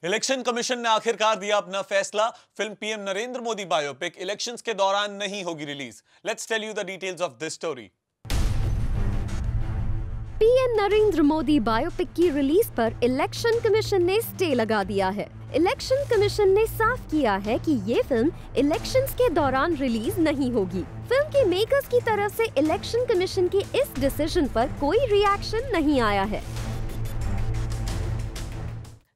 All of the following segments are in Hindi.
इलेक्शन कमीशन ने आखिरकार दिया अपना फैसला। Film PM Narendra Modi biopic elections के दौरान नहीं होगी release. Let's tell you the details of this story. PM Narendra Modi biopic की रिलीज पर इलेक्शन कमीशन ने स्टे लगा दिया है। इलेक्शन कमीशन ने साफ किया है कि ये फिल्म इलेक्शंस के दौरान रिलीज नहीं होगी। फिल्म के मेकर्स की तरफ से इलेक्शन कमीशन के इस डिसीजन पर कोई रिएक्शन नहीं आया है।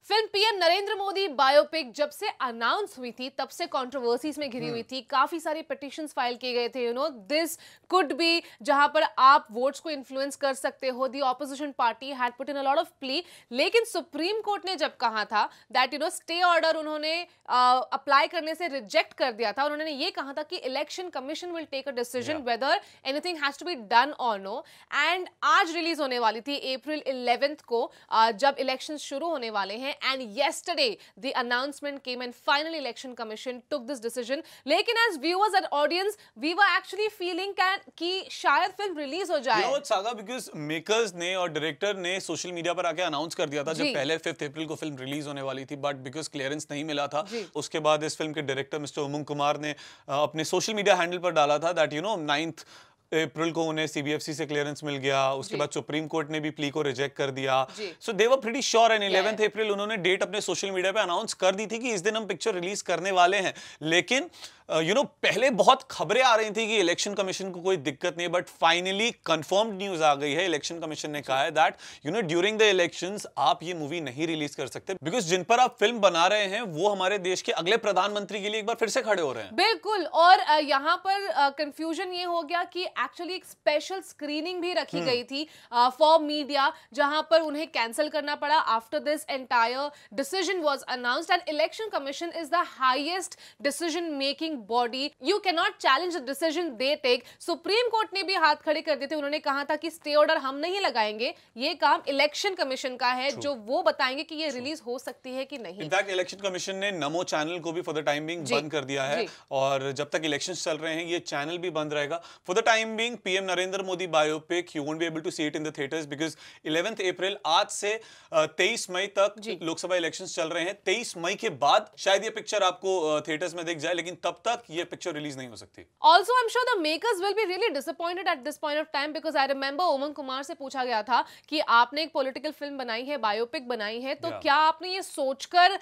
Film PM Narendra Modi biopic जब से अनाउंस हुई थी तब से कंट्रोवर्सीज में घिरी हुई थी। काफी सारे पिटिशंस फाइल किए गए थे। दिस कुड बी जहां पर आप वोट्स को इन्फ्लुएंस कर सकते हो। दी opposition party had put in a lot of plea, लेकिन सुप्रीम कोर्ट ने जब कहा था दैट स्टे ऑर्डर उन्होंने अप्लाई करने से रिजेक्ट कर दिया था। उन्होंने ये कहा था कि Election Commission will take a decision whether anything has to be done और नो। एंड आज रिलीज होने वाली थी अप्रैल 11 को, जब इलेक्शन शुरू होने वाले हैं। And yesterday the announcement came and finally election commission took this decision. लेकिन as viewers and audience we were actually feeling कि शायद फिल्म रिलीज हो जाए। You know what, Saga, because makers ने और डायरेक्टर ने सोशल मीडिया पर आके अनाउंस कर दिया था जब पहले 5 अप्रैल को फिल्म रिलीज होने वाली थी, बट बिकॉज क्लियरेंस नहीं मिला था उसके बाद इस फिल्म के डायरेक्टर मिस्टर उमंग कुमार ने अपने सोशल मीडिया हैंडल पर डाला था दैट 9 अप्रैल को उन्हें सीबीएफसी से क्लियरेंस मिल गया। उसके बाद सुप्रीम कोर्ट ने भी प्ली को रिजेक्ट कर दिया। सो दे वर प्रीटी श्योर एंड 11 अप्रैल उन्होंने डेट अपने सोशल मीडिया पे अनाउंस कर दी थी कि इस दिन हम पिक्चर रिलीज करने वाले हैं। लेकिन पहले बहुत खबरें आ रही थी कि इलेक्शन कमीशन को कोई दिक्कत नहीं, बट फाइनली कंफर्म्ड न्यूज आ गई है। इलेक्शन कमीशन ने कहा है दैट ड्यूरिंग द इलेक्शंस आप ये मूवी नहीं रिलीज कर सकते बिकॉज जिन पर आप फिल्म बना रहे हैं वो हमारे देश के अगले प्रधानमंत्री के लिए एक बार फिर से खड़े हो रहे हैं। बिल्कुल। और यहाँ पर कंफ्यूजन ये हो गया कि एक्चुअली एक स्पेशल स्क्रीनिंग भी रखी गई थी फॉर मीडिया, जहां पर उन्हें कैंसिल करना पड़ा after this entire decision was announced. And Election Commission is the highest decision making body. You can not challenge the decision they take. Supreme Court ने भी हाथ खड़े कर दिए थे। उन्होंने कहा था कि स्टे ऑर्डर हम नहीं लगाएंगे, ये काम इलेक्शन कमीशन का है, जो वो बताएंगे कि ये रिलीज हो सकती है कि नहीं। इनफैक्ट इलेक्शन कमीशन ने नमो चैनल को भी फॉर द टाइम बीइंग बंद कर दिया है और जब तक इलेक्शंस चल रहे हैं ये चैनल भी बंद रहेगा for the time being. PM Narendra Modi biopic you won't be able to see it in the theatres because 11 April आज से 23 मई तक लोकसभा इलेक्शंस चल रहे हैं। 23 मई के बाद शायद ये पिक्चर आपको थिएटर्स में दिख जाए, लेकिन तब तक ये पिक्चर रिलीज नहीं हो सकती। Also, I'm sure the makers will be really disappointed at this point of time because I remember उमंग कुमार से पूछा गया था कि आपने एक पॉलिटिकल फिल्म बनाई है, बायोपिक बनाई है, तो क्या आपने ये सोचकर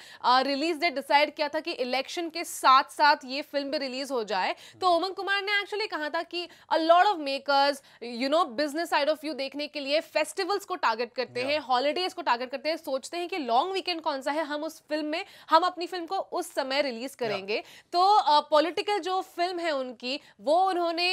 रिलीज डेट डिसाइड किया था कि इलेक्शन के साथ साथ ये फिल्म भी रिलीज हो जाए? तो उमंग कुमार ने एक्चुअली कहा था कि a lot of makers business side of view देखने के लिए फेस्टिवल्स को टारगेट करते हैं, हॉलीडेज को टारगेट करते हैं, सोचते हैं कि लॉन्ग वीकेंड कौन सा है, हम उस फिल्म में हम अपनी फिल्म को उस समय रिलीज करेंगे। तो पॉलिटिकल जो फिल्म है उनकी वो उन्होंने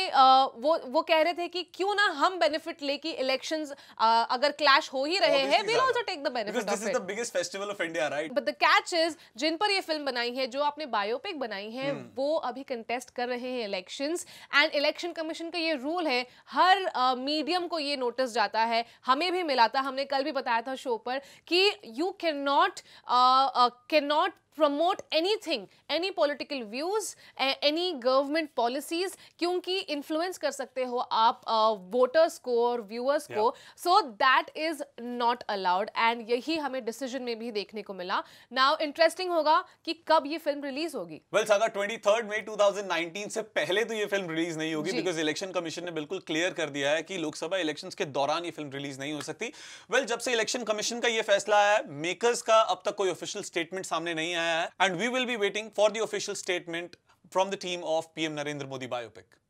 वो कह रहे थे कि क्यों ना हम बेनिफिट लेके इलेक्शंस अगर क्लैश हो ही रहे हैं, we'll also take the benefit of it. This is the biggest festival of India, right? But the catch is जिन पर ये फिल्म बनाई है, जो आपने बायोपिक बनाई है, वो अभी कंटेस्ट कर रहे हैं इलेक्शंस। एंड इलेक्शन कमीशन का ये रूल है, हर मीडियम को ये नोटिस जाता है, हमें भी मिला था, हमने कल भी बताया था शो पर कि you can not promote anything, any political views, any government policies, क्योंकि influence कर सकते हो आप voters को और viewers को, so that is not allowed। and यही हमें decision में भी देखने को मिला। now interesting होगा कि कब ये फिल्म रिलीज होगी। well सागा 23 मई 2019 से पहले तो ये फिल्म रिलीज नहीं होगी बिकॉज इलेक्शन कमीशन ने बिल्कुल क्लियर कर दिया है कि लोकसभा इलेक्शंस के दौरान ये फिल्म रिलीज नहीं हो सकती। well जब से इलेक्शन कमीशन का ये फैसला आया है, मेकर्स का अब तक कोई ऑफिशियल स्टेटमेंट सामने नहीं आया है and we will be waiting for the official statement from the team of PM Narendra Modi biopic.